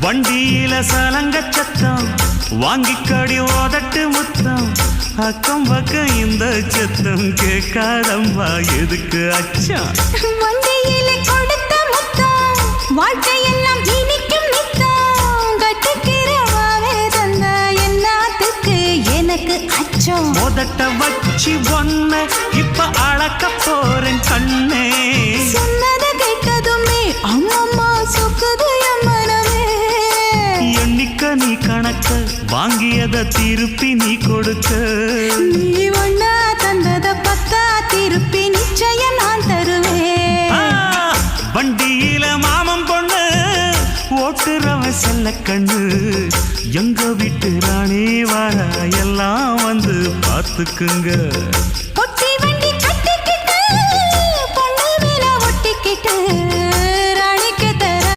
வண்டியில சலங்க சத்தம் வாங்கிக்கடி ஓதட்டு முத்தம் அக்கம் பக்கம் இந்த சத்தம் கேட்காதம்மா எதுக்கு அச்சம் வண்டியில கொடுத்த முத்தம் வாழ்க்கையெல்லாம் இனிக்கும் நித்தம் கட்டுக்கிறவாவே தந்த எல்லாத்துக்கு எனக்கு அச்சம் ஓதட்ட வச்சு ஒன்ன இப்ப அளக்க போறேன் கண்ணே சொன்னதை கேட்டதுமே அம்மம்மா சொக்குது என் மனமே எண்ணிக்க நீ கணக்க வாங்கியத திருப்பி நீ கொடுக்க நீ ஒண்ணா தந்தத பத்தா திருப்பி நிச்சயம் நான் தருவேன் வண்டியில மாமன் பொண்ணு ஓட்டுறவன் செல்ல கண்ணு எங்க வீட்டு ராணி வார எல்லாம் வந்து பார்த்துக்குங்க